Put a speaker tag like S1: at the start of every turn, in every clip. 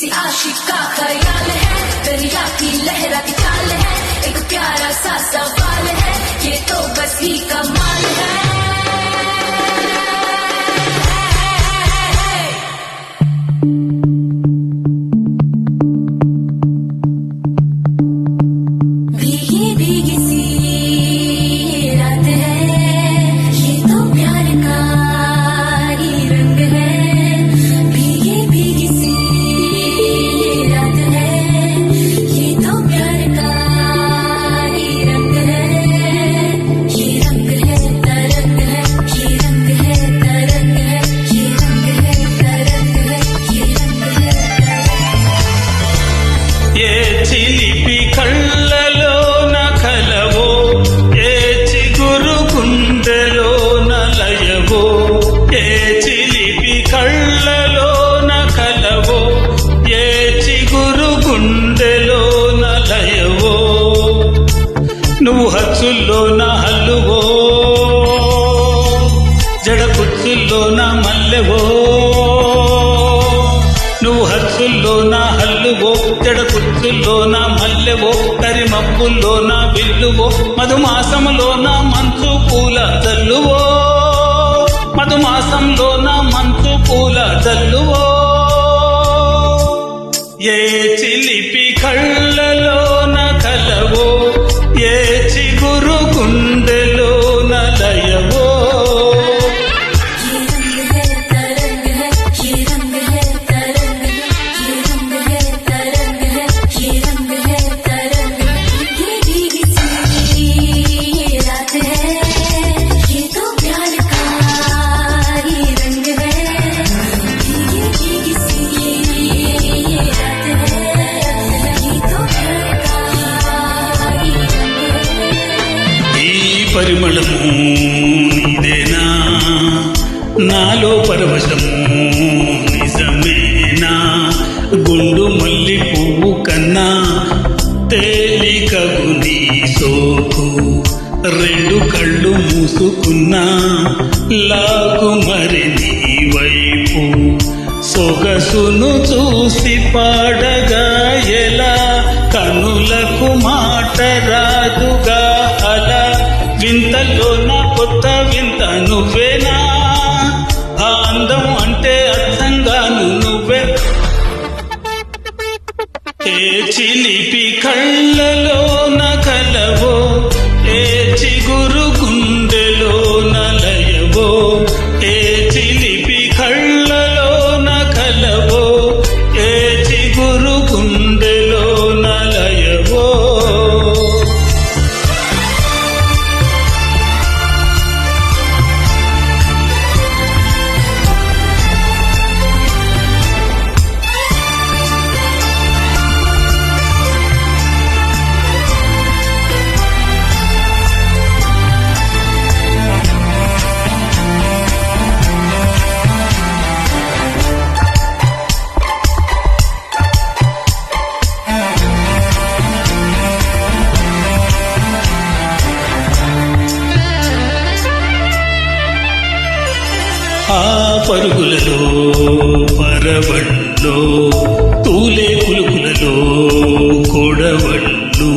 S1: किसी आशिक का ख्याल है, दरिया की लहराती चाल है, एक प्यारा सा सवाल है, ये तो बस ही कमाल है। भीगी भीगी सी रात है, ये तो प्यार का ही रंग है। भीगी भीगी सी रात है, ये तो प्यार का ही रंग है। ये रंग है तरंग है, ये रंग है तरंग है, ये रंग है तरंग है, ये रंग है तरंग।
S2: ये चिलिपि కళ్ళలోన కలవో, ఏ చిగురు గుండెలోన లయవో. ఏ చిలిపి కళ్ళలోన కలవో, ఏ చిగురు గుండెలోన లయవో. నువ్వు హచ్చుల్లోన హల్లువో, జడకుచ్చుల్లోన మల్లెవో. నువ్వు హచ్చుల్లోన హల్లువో, జడకుచ్చుల్లోన మల్లెవో. కరిమప్పుల్లోన విల్లువో, మధుమాసంలోన మంచు పూల జల్లువో. మధుమాసంలోన మంచు పూల జల్లువో. ఏ చిలిపి కళ్ళలోన కలవో, ఏ చిగురు గుండెలోన లయవో.
S1: ये रंग है तरंग है, ये रंग है तरंग है, ये रंग है तरंग है, ये रंग है तरंग है। भीगी भीगी सी रात है, ये तो प्यार का ही रंग है। भीगी भीगी सी रात है, ये तो प्यार का ही रंग है।
S2: ఈ పరిమళము నీదేనా, నాలో పరవశము నిజమేనా. గుండు మల్లి పువ్వు కన్నా తేలికగు నీ సోకు, రెండు కళ్ళు మూసుకున్నా లాగు మరి నీ వైపు. సొగసును చూసి పాడగా ఎలా, కనులకు మాట రాదుగా అలా. వింతలో నా కొత్త వింత నువ్వేనా, ఆ అందం అంటే అర్థంగాను నువ్వే. ఏ చిలిపి కళ్ళలోన కలవో, ఏ చిగురు గుండెలోన లయవో. ఏ చిలిపి కళ్ళలోన కలవో, ఏ చిగురు గుండెలోన లయవో. ఆ పరుగులలో పరవళ్ళు, తూలే కులుకులలో కొడవళ్ళు.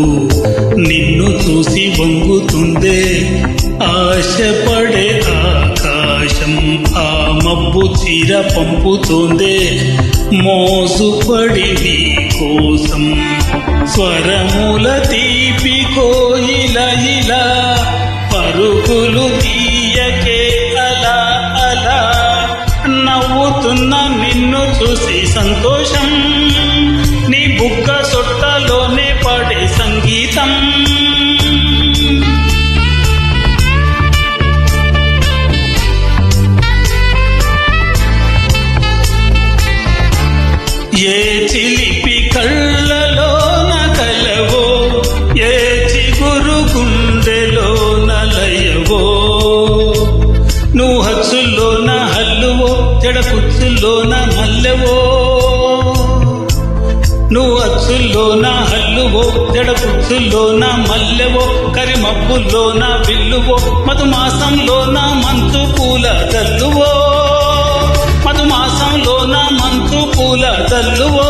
S2: నిన్ను చూసి వంగుతుందే ఆశపడే ఆకాశం. ఆ మబ్బు చీర పంపుతోందే మోసుపడి నీ కోసం. స్వరముల తీపి కోయిల ఇలా పరుగులు తీయకే అలా అలా. నవ్వుతున్న నిన్ను చూసి సంతోషం, నీ బుగ్గ సొట్టలోనే పడే సంగీతం. ఏ చిలిపి కళ్ళలోన కలవో, ఏ చిగురు గుండెలోన లయవో. నువ్వు హచ్చుల్లోన హల్లువో, జడకుచ్చుల్లోన మల్లెవో. నువ్వు అచ్చుల్లోన హల్లువో, జడకుచ్చుల్లోన మల్లెవో. కరిమబ్బుల్లోన విల్లువో, మధుమాసంలోన మంచు పూల జల్లువో. మధుమాసంలోన మంచు పూల జల్లువో.